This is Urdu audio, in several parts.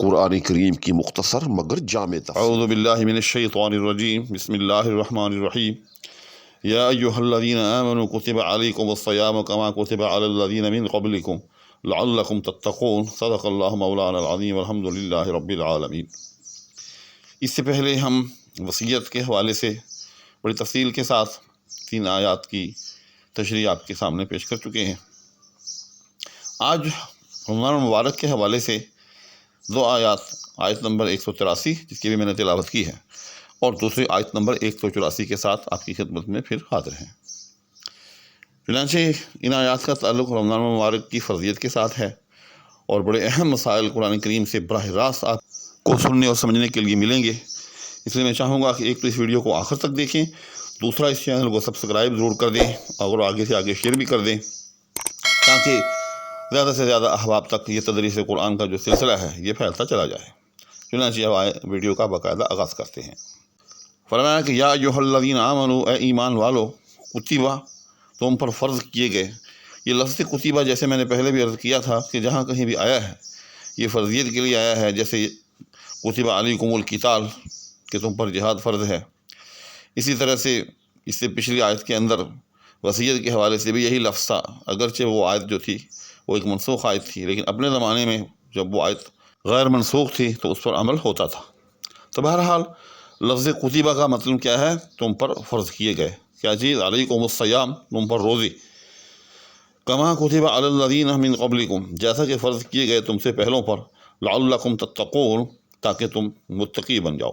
قرآن کریم کی مختصر مگر جامع تفسیر۔ اعوذ باللہ من الشیطان الرجیم، بسم اللہ الرحمن الرحیم۔ یا ایہا الذین آمنوا کتب علیکم الصیام کما کتب علی الذین من قبلکم لعلکم تتقون۔ صدق اللہ مولانا العظیم، الحمد للہ رب العالمین۔ اس سے پہلے ہم وصیت کے حوالے سے بڑی تفصیل کے ساتھ 3 آیات کی تشریح آپ کے سامنے پیش کر چکے ہیں۔ آج رمضان المبارک کے حوالے سے 2 آیات، آیت نمبر 183 جس کی بھی میں نے تلاوت کی ہے، اور دوسری آیت نمبر 184 کے ساتھ آپ کی خدمت میں پھر حاضر ہیں۔ چنانچہ ان آیات کا تعلق رمضان المبارک کی فرضیت کے ساتھ ہے، اور بڑے اہم مسائل قرآن کریم سے براہ راست آپ کو سننے اور سمجھنے کے لیے ملیں گے۔ اس لیے میں چاہوں گا کہ ایک تو اس ویڈیو کو آخر تک دیکھیں، دوسرا اس چینل کو سبسکرائب ضرور کر دیں، اور آگے سے آگے شیئر بھی کر دیں، تاکہ زیادہ سے زیادہ احباب تک یہ تدریس قرآن کا جو سلسلہ ہے یہ پھیلتا چلا جائے۔ چنانچہ اب ویڈیو کا باقاعدہ آغاز کرتے ہیں۔ فرمایا کہ یا ایھا الذین آمنوا، اے ایمان والو، کتبہ، تم پر فرض کیے گئے۔ یہ لفظ کتبہ جیسے میں نے پہلے بھی عرض کیا تھا کہ جہاں کہیں بھی آیا ہے یہ فرضیت کے لیے آیا ہے، جیسے کتب علیکم القتال کہ تم پر جہاد فرض ہے۔ اسی طرح سے اس سے پچھلی آیت کے اندر وصیت کے حوالے سے بھی یہی لفظ تھا، اگرچہ وہ آیت جو تھی وہ ایک منسوخ آیت تھی، لیکن اپنے زمانے میں جب وہ آیت غیر منسوخ تھی تو اس پر عمل ہوتا تھا۔ تو بہرحال لفظ کتبہ کا مطلب کیا ہے؟ تم پر فرض کیے گئے۔ کیا چیز؟ علیکم الصیام، تم پر روزے، کما کتب علی الذین من قبلکم، جیسا کہ فرض کیے گئے تم سے پہلوں پر، لعلکم تتقون، تاکہ تم متقی بن جاؤ۔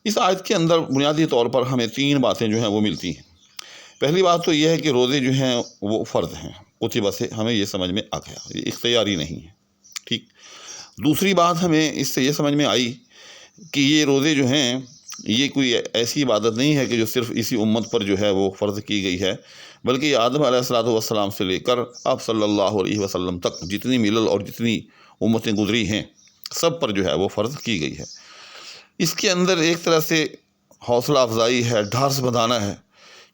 اس آیت کے اندر بنیادی طور پر ہمیں 3 باتیں جو ہیں وہ ملتی ہیں۔ پہلی بات تو یہ ہے کہ روزے جو ہیں وہ فرض ہیں، کتبہ سے ہمیں یہ سمجھ میں آ گیا، یہ اختیاری نہیں ہے، ٹھیک۔ دوسری بات ہمیں اس سے یہ سمجھ میں آئی کہ یہ روزے جو ہیں یہ کوئی ایسی عبادت نہیں ہے کہ جو صرف اسی امت پر جو ہے وہ فرض کی گئی ہے، بلکہ یہ آدم علیہ السلام سے لے کر اب صلی اللہ علیہ وسلم تک جتنی ملل اور جتنی امتیں گزری ہیں سب پر جو ہے وہ فرض کی گئی ہے۔ اس کے اندر ایک طرح سے حوصلہ افزائی ہے، ڈھارس بندھانا ہے،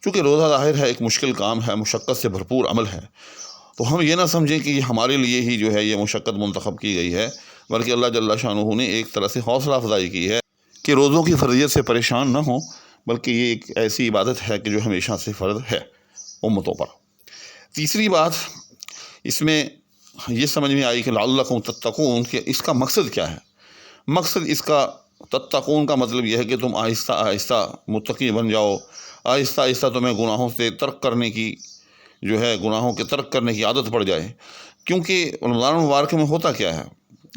چونکہ روزہ ظاہر ہے ایک مشکل کام ہے، مشقت سے بھرپور عمل ہے، تو ہم یہ نہ سمجھیں کہ یہ ہمارے لیے ہی جو ہے یہ مشقت منتخب کی گئی ہے، بلکہ اللہ جل شانہ نے ایک طرح سے حوصلہ افزائی کی ہے کہ روزوں کی فرضیت سے پریشان نہ ہوں، بلکہ یہ ایک ایسی عبادت ہے کہ جو ہمیشہ سے فرض ہے امتوں پر۔ تیسری بات اس میں یہ سمجھ میں آئی کہ لعلکم تتقون، کہ اس کا مقصد کیا ہے؟ مقصد اس کا تتقون کا مطلب یہ ہے کہ تم آہستہ آہستہ متقی بن جاؤ، آہستہ آہستہ تمہیں گناہوں سے ترک کرنے کی جو ہے گناہوں کے ترک کرنے کی عادت پڑ جائے۔ کیونکہ رمضان المبارک میں ہوتا کیا ہے،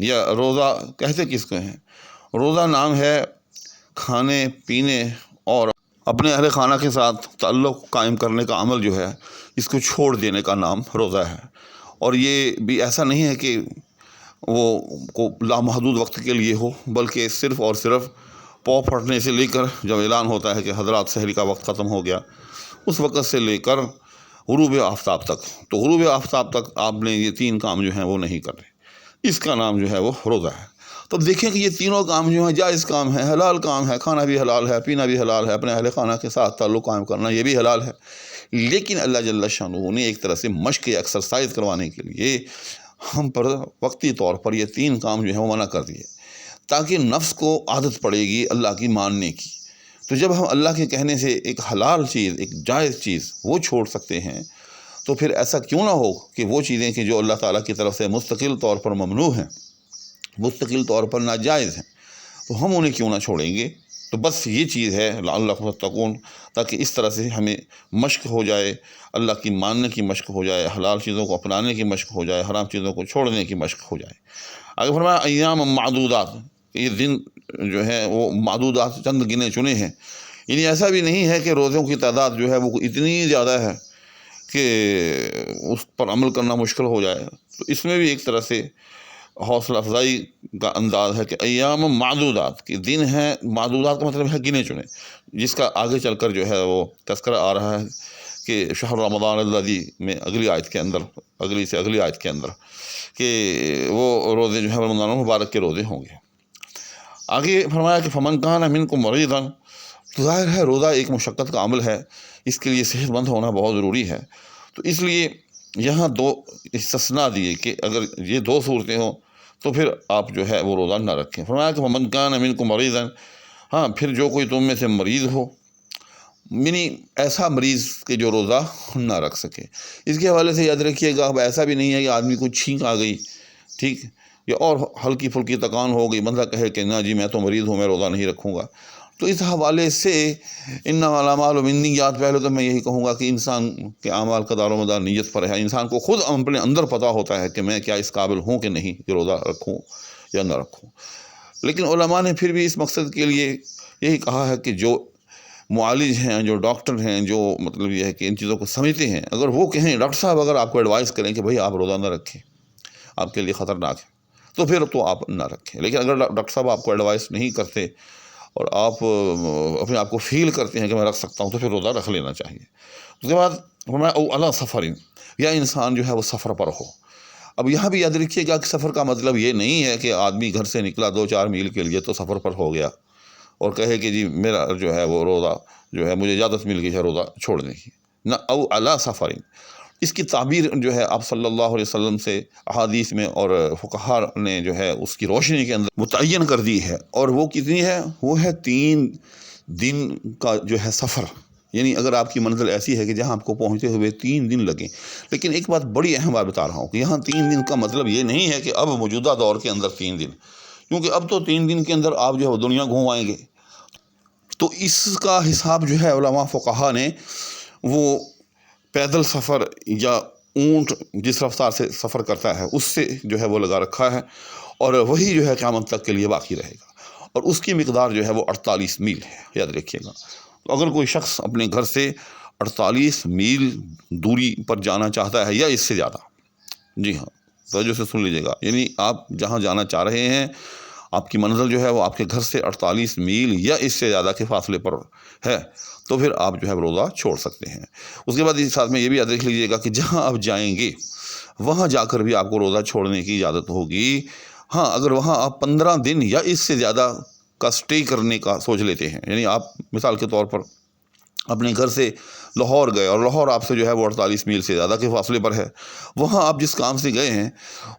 یا روزہ کہتے کس کو ہیں؟ روزہ نام ہے کھانے پینے اور اپنے اہل خانہ کے ساتھ تعلق قائم کرنے کا عمل جو ہے اس کو چھوڑ دینے کا نام روزہ ہے۔ اور یہ بھی ایسا نہیں ہے کہ وہ لامحدود وقت کے لیے ہو، بلکہ صرف اور صرف پاؤں پھٹنے سے لے کر جب اعلان ہوتا ہے کہ حضرات سحری کا وقت ختم ہو گیا، اس وقت سے لے کر غروب آفتاب تک، تو غروب آفتاب تک آپ نے یہ 3 کام جو ہیں وہ نہیں کر رہے، اس کا نام جو ہے وہ روزہ ہے۔ تو دیکھیں کہ یہ تینوں کام جو ہیں جائز کام ہے، حلال کام ہے، کھانا بھی حلال ہے، پینا بھی حلال ہے، اپنے اہل خانہ کے ساتھ تعلق قائم کرنا یہ بھی حلال ہے، لیکن اللہ جل شانہ نے ایک طرح سے مشق ایکسرسائز کروانے کے لیے ہم پر وقتی طور پر یہ 3 کام جو ہیں وہ منع کر دیے، تاکہ نفس کو عادت پڑے گی اللہ کی ماننے کی۔ تو جب ہم اللہ کے کہنے سے ایک حلال چیز، ایک جائز چیز وہ چھوڑ سکتے ہیں، تو پھر ایسا کیوں نہ ہو کہ وہ چیزیں کہ جو اللہ تعالیٰ کی طرف سے مستقل طور پر ممنوع ہیں، مستقل طور پر ناجائز ہیں، تو ہم انہیں کیوں نہ چھوڑیں گے؟ تو بس یہ چیز ہے لعلکم تتقون، تاکہ اس طرح سے ہمیں مشق ہو جائے، اللہ کی ماننے کی مشق ہو جائے، حلال چیزوں کو اپنانے کی مشق ہو جائے، حرام چیزوں کو چھوڑنے کی مشق ہو جائے۔ آگے فرمایا ایام معدودات، کہ یہ دن جو ہیں وہ معدودات، چند گنے چنے ہیں، یعنی ایسا بھی نہیں ہے کہ روزوں کی تعداد جو ہے وہ اتنی زیادہ ہے کہ اس پر عمل کرنا مشکل ہو جائے۔ تو اس میں بھی ایک طرح سے حوصلہ افزائی کا انداز ہے کہ ایام معدودات، کہ دن ہیں، معدودات کا مطلب ہے گنے چنے، جس کا آگے چل کر جو ہے وہ تذکرہ آ رہا ہے کہ شہر رمضان الذی میں اگلی آیت کے اندر، اگلی سے اگلی آیت کے اندر، کہ وہ روزے جو ہے رمضان المبارک کے روزے ہوں گے۔ آگے فرمایا کہ فمن کان منکم مریضا، تو ظاہر ہے روزہ ایک مشقت کا عمل ہے، اس کے لیے صحت مند ہونا بہت ضروری ہے، تو اس لیے یہاں 2 استثناء دیے کہ اگر یہ 2 صورتیں ہوں تو پھر آپ جو ہے وہ روزہ نہ رکھیں۔ فرمایا کہ وَمَنْ كَانَ مِنْكُمْ مَرِيضًا، ہاں پھر جو کوئی تم میں سے مریض ہو، یعنی ایسا مریض کہ جو روزہ نہ رکھ سکے۔ اس کے حوالے سے یاد رکھیے گا، اب ایسا بھی نہیں ہے کہ آدمی کو چھینک آ گئی، ٹھیک، یا اور ہلکی پھلکی تکان ہو گئی، بندہ کہے کہ نہ جی میں تو مریض ہوں، میں روزہ نہیں رکھوں گا۔ تو اس حوالے سے انما الاعمال بالنیات، پہلے تو میں یہی کہوں گا کہ انسان کے اعمال کا دار و مدار نیت پر ہے۔ انسان کو خود اپنے اندر پتہ ہوتا ہے کہ میں کیا اس قابل ہوں کہ نہیں کہ روزہ رکھوں یا نہ رکھوں۔ لیکن علماء نے پھر بھی اس مقصد کے لیے یہی کہا ہے کہ جو معالج ہیں، جو ڈاکٹر ہیں، جو مطلب یہ ہے کہ ان چیزوں کو سمجھتے ہیں، اگر وہ کہیں، ڈاکٹر صاحب اگر آپ کو ایڈوائز کریں کہ بھئی آپ روزہ نہ رکھیں، آپ کے لیے خطرناک ہے، تو پھر تو آپ نہ رکھیں۔ لیکن اگر ڈاکٹر صاحب آپ کو ایڈوائس نہیں کرتے اور آپ اپنے آپ کو فیل کرتے ہیں کہ میں رکھ سکتا ہوں، تو پھر روزہ رکھ لینا چاہیے۔ اس کے بعد فرمایا او علی سفر، یا انسان جو ہے وہ سفر پر ہو۔ اب یہاں بھی یاد رکھیے گا کہ سفر کا مطلب یہ نہیں ہے کہ آدمی گھر سے نکلا 2-4 میل کے لیے تو سفر پر ہو گیا اور کہے کہ جی میرا جو ہے وہ روزہ جو ہے مجھے اجازت مل گئی ہے روزہ چھوڑنے کی، نہ، او علی سفر۔ اس کی تعبیر جو ہے آپ صلی اللہ علیہ وسلم سے احادیث میں اور فقہاء نے جو ہے اس کی روشنی کے اندر متعین کر دی ہے، اور وہ کتنی ہے؟ وہ ہے 3 دن کا جو ہے سفر۔ یعنی اگر آپ کی منزل ایسی ہے کہ جہاں آپ کو پہنچتے ہوئے 3 دن لگیں، لیکن ایک بات بڑی اہم بات بتا رہا ہوں کہ یہاں 3 دن کا مطلب یہ نہیں ہے کہ اب موجودہ دور کے اندر 3 دن، کیونکہ اب تو 3 دن کے اندر آپ جو ہے دنیا گھوم آئیں گے۔ تو اس کا حساب جو ہے علماء فقہاء نے وہ پیدل سفر یا اونٹ جس رفتار سے سفر کرتا ہے اس سے جو ہے وہ لگا رکھا ہے، اور وہی جو ہے قیامت تک کے لیے باقی رہے گا، اور اس کی مقدار جو ہے وہ 48 میل ہے، یاد رکھیے گا۔ تو اگر کوئی شخص اپنے گھر سے 48 میل دوری پر جانا چاہتا ہے یا اس سے زیادہ، جی ہاں توجہ سے سن لیجیے گا، یعنی آپ جہاں جانا چاہ رہے ہیں، آپ کی منزل جو ہے وہ آپ کے گھر سے 48 میل یا اس سے زیادہ کے فاصلے پر ہے، تو پھر آپ جو ہے روزہ چھوڑ سکتے ہیں۔ اس کے بعد اس ساتھ میں یہ بھی یاد رکھ لیجیے گا کہ جہاں آپ جائیں گے وہاں جا کر بھی آپ کو روزہ چھوڑنے کی اجازت ہوگی۔ ہاں اگر وہاں آپ 15 دن یا اس سے زیادہ کا سٹے کرنے کا سوچ لیتے ہیں، یعنی آپ مثال کے طور پر اپنے گھر سے لاہور گئے، اور لاہور آپ سے جو ہے وہ 48 میل سے زیادہ کے فاصلے پر ہے، وہاں آپ جس کام سے گئے ہیں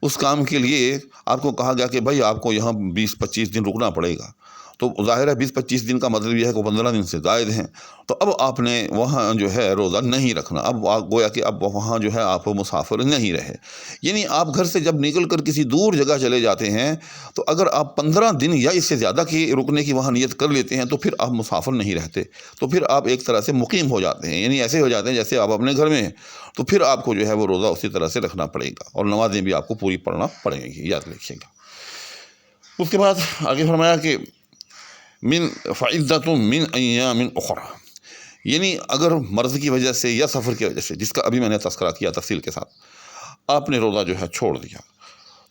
اس کام کے لیے آپ کو کہا گیا کہ بھائی آپ کو یہاں 20-25 دن رکنا پڑے گا، تو ظاہر ہے 20-25 دن کا مطلب یہ ہے کہ 15 دن سے زائد ہیں، تو اب آپ نے وہاں جو ہے روزہ نہیں رکھنا، اب گویا کہ اب وہاں جو ہے آپ مسافر نہیں رہے۔ یعنی آپ گھر سے جب نکل کر کسی دور جگہ چلے جاتے ہیں، تو اگر آپ 15 دن یا اس سے زیادہ کی رکنے کی وہاں نیت کر لیتے ہیں تو پھر آپ مسافر نہیں رہتے، تو پھر آپ ایک طرح سے مقیم ہو جاتے ہیں، یعنی ایسے ہو جاتے ہیں جیسے آپ اپنے گھر میں ہیں، تو پھر آپ کو جو ہے وہ روزہ اسی طرح سے رکھنا پڑے گا، اور نمازیں بھی آپ کو پوری پڑھنا پڑیں گی، یاد رکھیے گا۔ اس کے بعد آگے فرمایا کہ من فعدۃ من ایام اخر، یعنی اگر مرض کی وجہ سے یا سفر کی وجہ سے، جس کا ابھی میں نے تذکرہ کیا تفصیل کے ساتھ، آپ نے روزہ جو ہے چھوڑ دیا،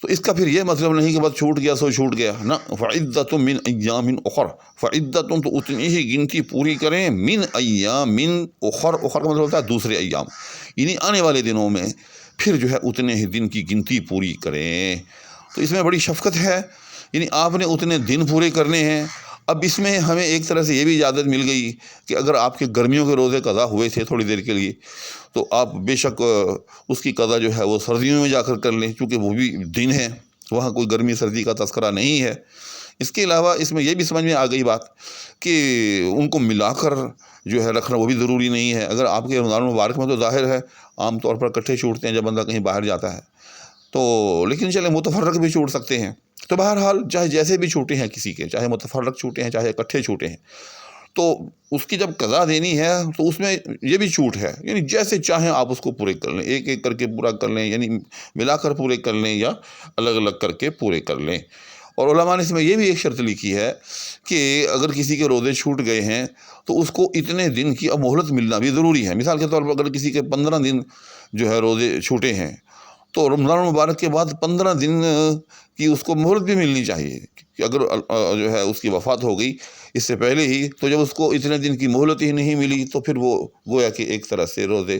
تو اس کا پھر یہ مطلب نہیں کہ بس چھوٹ گیا سو چھوٹ گیا، نہ، فعدۃ من ایام اخر، فعدۃ تو اتنی ہی گنتی پوری کریں، من ایام اخر، اخر کا مطلب ہوتا ہے دوسرے ایام، یعنی آنے والے دنوں میں پھر جو ہے اتنے ہی دن کی گنتی پوری کریں۔ تو اس میں بڑی شفقت ہے، یعنی آپ نے اتنے دن پورے کرنے ہیں۔ اب اس میں ہمیں ایک طرح سے یہ بھی اجازت مل گئی کہ اگر آپ کے گرمیوں کے روزے قضا ہوئے تھے تھوڑی دیر کے لیے، تو آپ بے شک اس کی قضا جو ہے وہ سردیوں میں جا کر لیں، چونکہ وہ بھی دن ہیں، وہاں کوئی گرمی سردی کا تذکرہ نہیں ہے۔ اس کے علاوہ اس میں یہ بھی سمجھ میں آ گئی بات کہ ان کو ملا کر جو ہے رکھنا وہ بھی ضروری نہیں ہے۔ اگر آپ کے رمضان المبارک میں تو ظاہر ہے عام طور پر اکٹھے چھوٹتے ہیں جب بندہ کہیں باہر جاتا ہے، تو لیکن چلے متفرق بھی چھوٹ سکتے ہیں، تو بہرحال چاہے جیسے بھی چھوٹے ہیں کسی کے، چاہے متفرق چھوٹے ہیں چاہے اکٹھے چھوٹے ہیں، تو اس کی جب قضا دینی ہے تو اس میں یہ بھی چھوٹ ہے، یعنی جیسے چاہیں آپ اس کو پورے کر لیں، ایک ایک کر کے پورا کر لیں، یعنی ملا کر پورے کر لیں یا الگ الگ کر کے پورے کر لیں۔ اور علماء نے اس میں یہ بھی ایک شرط لکھی ہے کہ اگر کسی کے روزے چھوٹ گئے ہیں تو اس کو اتنے دن کی اب مہلت ملنا بھی ضروری ہے۔ مثال کے طور پر اگر کسی کے 15 دن جو ہے روزے چھوٹے ہیں تو رمضان المبارک کے بعد 15 دن کی اس کو مہلت بھی ملنی چاہیے، کہ اگر جو ہے اس کی وفات ہو گئی اس سے پہلے ہی، تو جب اس کو اتنے دن کی مہلت ہی نہیں ملی تو پھر وہ گویا کہ ایک طرح سے روزے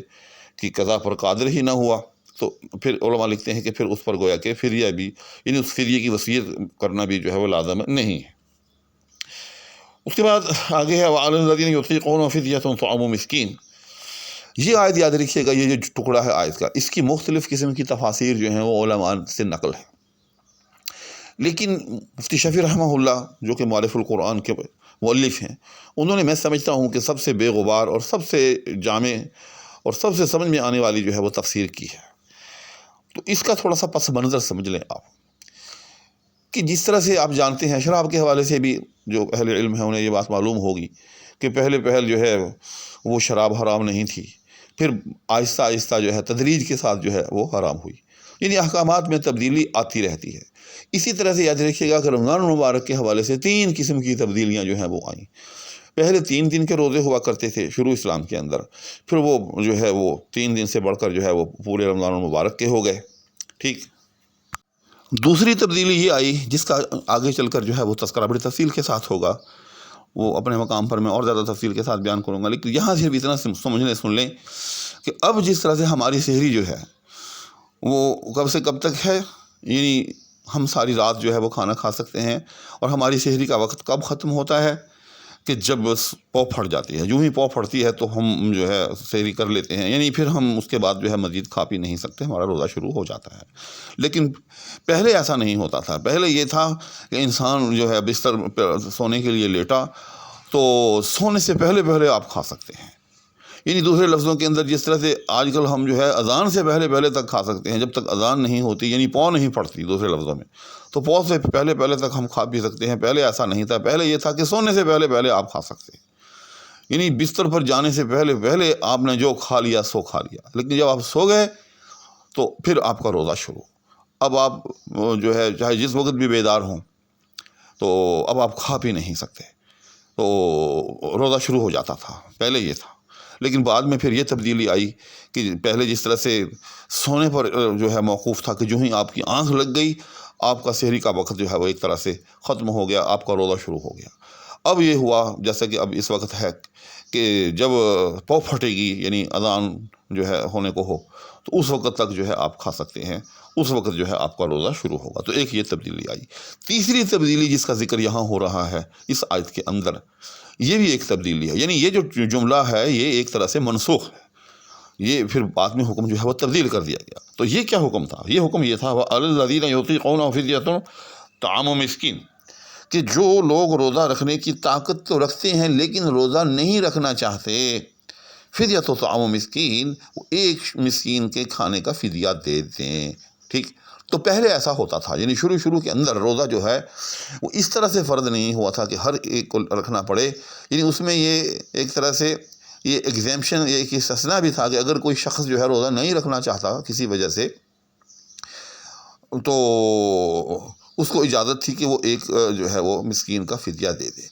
کی قضا پر قادر ہی نہ ہوا، تو پھر علماء لکھتے ہیں کہ پھر اس پر گویا کہ فدیہ بھی، یعنی اس فدیے کی وصیت کرنا بھی جو ہے وہ لازم نہیں ہے۔ اس کے بعد آگے ہے وَعَلَى الَّذِينَ يُطِيقُونَهُ فِدْيَةٌ طَعَامُ مِسْكِين۔ یہ آیت یاد رکھیے گا، یہ جو ٹکڑا ہے آیت کا، اس کی مختلف قسم کی تفاسیر جو ہیں وہ علماء سے نقل ہے۔ لیکن مفتی شفیع رحمہ اللہ جو کہ مؤلف القرآن کے مؤلف ہیں، انہوں نے، میں سمجھتا ہوں کہ سب سے بے غبار اور سب سے جامع اور سب سے سمجھ میں آنے والی جو ہے وہ تفسیر کی ہے۔ تو اس کا تھوڑا سا پس منظر سمجھ لیں آپ، کہ جس طرح سے آپ جانتے ہیں، شراب کے حوالے سے بھی جو اہل علم ہیں انہیں یہ بات معلوم ہوگی کہ پہلے جو ہے وہ شراب حرام نہیں تھی، پھر آہستہ آہستہ جو ہے تدریج کے ساتھ جو ہے وہ حرام ہوئی، یعنی احکامات میں تبدیلی آتی رہتی ہے۔ اسی طرح سے یاد رکھیے گا کہ رمضان المبارک کے حوالے سے 3 قسم کی تبدیلیاں جو ہیں وہ آئیں۔ پہلے 3 دن کے روزے ہوا کرتے تھے شروع اسلام کے اندر، پھر وہ جو ہے وہ 3 دن سے بڑھ کر جو ہے وہ پورے رمضان المبارک کے ہو گئے، ٹھیک۔ دوسری تبدیلی یہ آئی جس کا آگے چل کر جو ہے وہ تذکرہ بڑی تفصیل کے ساتھ ہوگا، وہ اپنے مقام پر میں اور زیادہ تفصیل کے ساتھ بیان کروں گا، لیکن یہاں صرف اتنا سن لیں کہ اب جس طرح سے ہماری سحری جو ہے وہ کب سے کب تک ہے، یعنی ہم ساری رات جو ہے وہ کھانا کھا سکتے ہیں، اور ہماری سحری کا وقت کب ختم ہوتا ہے کہ جب پو پھٹ جاتی ہے، جو ہی پو پھٹتی ہے تو ہم جو ہے سحری کر لیتے ہیں، یعنی پھر ہم اس کے بعد جو ہے مزید کھا پی نہیں سکتے، ہمارا روزہ شروع ہو جاتا ہے۔ لیکن پہلے ایسا نہیں ہوتا تھا، پہلے یہ تھا کہ انسان جو ہے بستر پر سونے کے لیے لیٹا تو سونے سے پہلے آپ کھا سکتے ہیں، یعنی دوسرے لفظوں کے اندر جس طرح سے آج کل ہم جو ہے اذان سے پہلے تک کھا سکتے ہیں، جب تک اذان نہیں ہوتی یعنی پو نہیں پھٹتی دوسرے لفظوں میں، تو پو سے پہلے تک ہم کھا پی سکتے ہیں۔ پہلے ایسا نہیں تھا، پہلے یہ تھا کہ سونے سے پہلے آپ کھا سکتے ہیں، یعنی بستر پر جانے سے پہلے آپ نے جو کھا لیا سو کھا لیا، لیکن جب آپ سو گئے تو پھر آپ کا روزہ شروع۔ اب آپ جو ہے چاہے جس وقت بھی بیدار ہوں تو اب آپ کھا پی نہیں سکتے، تو روزہ شروع ہو جاتا تھا، پہلے یہ تھا۔ لیکن بعد میں پھر یہ تبدیلی آئی کہ پہلے جس طرح سے سونے پر جو ہے موقوف تھا کہ جو ہی آپ کی آنکھ لگ گئی آپ کا سحری کا وقت جو ہے وہ ایک طرح سے ختم ہو گیا، آپ کا روزہ شروع ہو گیا۔ اب یہ ہوا جیسا کہ اب اس وقت ہے کہ جب پو پھٹے گی یعنی اذان جو ہے ہونے کو ہو تو اس وقت تک جو ہے آپ کھا سکتے ہیں، اس وقت جو ہے آپ کا روزہ شروع ہوگا۔ تو ایک یہ تبدیلی آئی۔ تیسری تبدیلی جس کا ذکر یہاں ہو رہا ہے اس آیت کے اندر، یہ بھی ایک تبدیلی ہے، یعنی یہ جو جملہ ہے یہ ایک طرح سے منسوخ ہے، یہ پھر بعد میں حکم جو ہے وہ تبدیل کر دیا گیا۔ تو یہ کیا حکم تھا؟ یہ حکم یہ تھا وَعَلَى الَّذِينَ يُطِيقُونَهُ فِدْيَةٌ طَعَامُ مِسْكِينٍ، کہ جو لوگ روزہ رکھنے کی طاقت تو رکھتے ہیں لیکن روزہ نہیں رکھنا چاہتے، فدیۃ طعام مسکین، وہ ایک مسکین کے کھانے کا فدیہ دے دیں، ٹھیک۔ تو پہلے ایسا ہوتا تھا، یعنی شروع کے اندر روزہ جو ہے وہ اس طرح سے فرض نہیں ہوا تھا کہ ہر ایک کو رکھنا پڑے، یعنی اس میں یہ ایک طرح سے یہ ایگزیمپشن، یہ ایک استثناء بھی تھا کہ اگر کوئی شخص جو ہے روزہ نہیں رکھنا چاہتا کسی وجہ سے تو اس کو اجازت تھی کہ وہ ایک جو ہے وہ مسکین کا فدیہ دے دے۔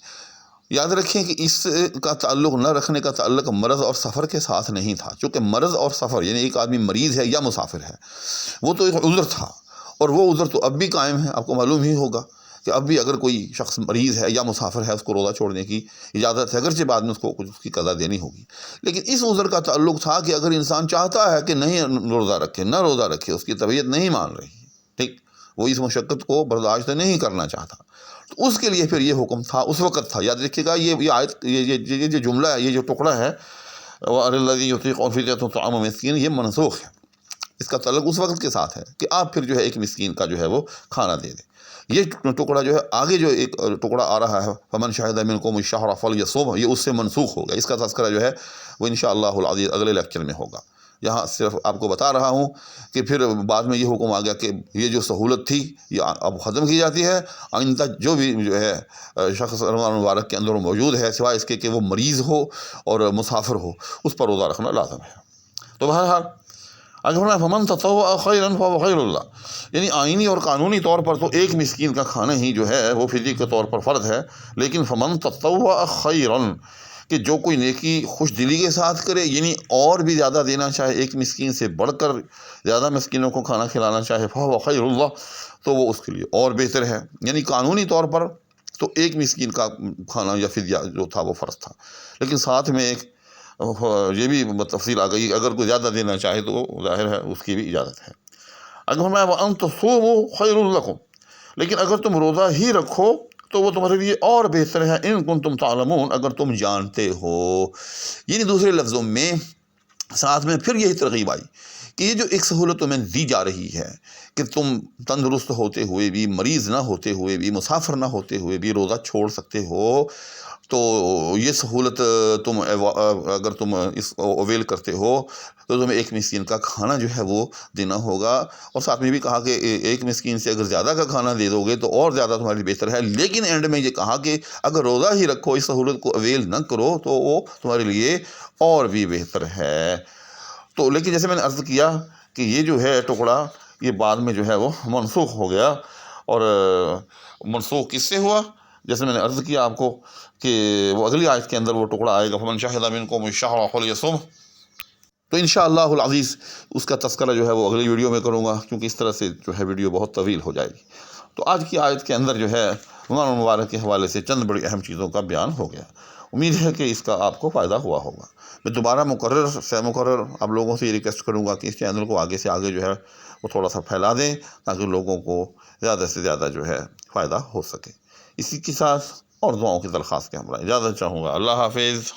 یاد رکھیں کہ اس کا تعلق نہ رکھنے کا تعلق مرض اور سفر کے ساتھ نہیں تھا، چونکہ مرض اور سفر یعنی ایک آدمی مریض ہے یا مسافر ہے وہ تو ایک عذر تھا، اور وہ عذر تو اب بھی قائم ہے۔ آپ کو معلوم ہی ہوگا کہ اب بھی اگر کوئی شخص مریض ہے یا مسافر ہے اس کو روزہ چھوڑنے کی اجازت ہے، اگرچہ بعد میں اس کو کچھ اس کی قضا دینی ہوگی، لیکن اس عذر کا تعلق تھا کہ اگر انسان چاہتا ہے کہ نہیں روزہ رکھے، نہ روزہ رکھے، اس کی طبیعت نہیں مان رہی، ٹھیک، وہ اس مشقت کو برداشت نہیں کرنا چاہتا، تو اس کے لیے پھر یہ حکم تھا، اس وقت تھا۔ یاد رکھیے گا یہ آیت، یہ جو جملہ ہے، یہ جو ٹکڑا ہے وَعَلَى الَّذِي يُطِيقُونَهُ فِدْيَةٌ طَعَامُ مِسْكِينٍ، یہ منسوخ ہے، اس کا تعلق اس وقت کے ساتھ ہے کہ آپ پھر جو ہے ایک مسکین کا جو ہے وہ کھانا دے دیں۔ یہ ٹکڑا جو ہے آگے جو ایک ٹکڑا آ رہا ہے فَمَنْ شَهِدَ مِنْكُمُ الشَّهْرَ فَلْيَصُمْهُ، یہ اس سے منسوخ ہوگا، اس کا تذکرہ جو ہے وہ انشاءاللہ العزیز اگلے لیکچر میں ہوگا۔ یہاں صرف آپ کو بتا رہا ہوں کہ پھر بعد میں یہ حکم آ گیا کہ یہ جو سہولت تھی یہ اب ختم کی جاتی ہے، آئندہ جو بھی جو ہے شخص رمضان مبارک کے اندر موجود ہے سوائے اس کے کہ وہ مریض ہو اور مسافر ہو، اس پر روزہ رکھنا لازم ہے۔ تو بہرحال اگر فَمَن تَطَوَّعَ خَيْرًا فَهُوَ خَيْرٌ لَهُ، یعنی آئینی اور قانونی طور پر تو ایک مسکین کا کھانا ہی جو ہے وہ فدیے کے طور پر فرض ہے، لیکن فَمَن تَطَوَّعَ خَيْرًا، کہ جو کوئی نیکی خوش دلی کے ساتھ کرے، یعنی اور بھی زیادہ دینا چاہے، ایک مسکین سے بڑھ کر زیادہ مسکینوں کو کھانا کھلانا چاہے، فَهُوَ خَيْرٌ لَهُ، تو وہ اس کے لیے اور بہتر ہے۔ یعنی قانونی طور پر تو ایک مسکین کا کھانا یا فدیہ جو تھا وہ فرض تھا، لیکن ساتھ میں ایک یہ بھی تفصیل آ گئی، اگر کوئی زیادہ دینا چاہے تو ظاہر ہے اس کی بھی اجازت ہے۔ اگر فرمایا وَأَن تَصُومُوا خَيْرٌ لَكُمْ، لیکن اگر تم روزہ ہی رکھو تو وہ تمہارے لیے اور بہتر ہے، ان کنتم تعلمون، اگر تم جانتے ہو۔ یعنی دوسرے لفظوں میں ساتھ میں پھر یہی ترغیب آئی کہ یہ جو ایک سہولت تمہیں دی جا رہی ہے کہ تم تندرست ہوتے ہوئے بھی، مریض نہ ہوتے ہوئے بھی، مسافر نہ ہوتے ہوئے بھی روزہ چھوڑ سکتے ہو، تو یہ سہولت تم اگر تم اس اویل کرتے ہو تو تمہیں ایک مسکین کا کھانا جو ہے وہ دینا ہوگا، اور ساتھ میں بھی کہا کہ ایک مسکین سے اگر زیادہ کا کھانا دے دو گے تو اور زیادہ تمہارے لیے بہتر ہے، لیکن اینڈ میں یہ کہا کہ اگر روزہ ہی رکھو، اس سہولت کو اویل نہ کرو تو وہ تمہارے لیے اور بھی بہتر ہے۔ تو لیکن جیسے میں نے عرض کیا کہ یہ جو ہے ٹکڑا یہ بعد میں جو ہے وہ منسوخ ہو گیا، اور منسوخ کس سے ہوا؟ جیسے میں نے عرض کیا آپ کو کہ وہ اگلی آیت کے اندر وہ ٹکڑا آئے گا، فمن شہد منکم الشہر فلیصم۔ تو انشاءاللہ العزیز اس کا تذکرہ جو ہے وہ اگلی ویڈیو میں کروں گا، کیونکہ اس طرح سے جو ہے ویڈیو بہت طویل ہو جائے گی۔ تو آج کی آیت کے اندر جو ہے رمضان المبارک کے حوالے سے چند بڑی اہم چیزوں کا بیان ہو گیا۔ امید ہے کہ اس کا آپ کو فائدہ ہوا ہوگا۔ میں دوبارہ مکرر آپ لوگوں سے یہ ریکویسٹ کروں گا کہ اس چینل کو آگے سے آگے جو ہے وہ تھوڑا سا پھیلا دیں، تاکہ لوگوں کو زیادہ سے زیادہ جو ہے فائدہ ہو سکے۔ اسی کے ساتھ اور دعاؤں کی درخواست کے ہمراہ اجازت چاہوں گا۔ اللہ حافظ۔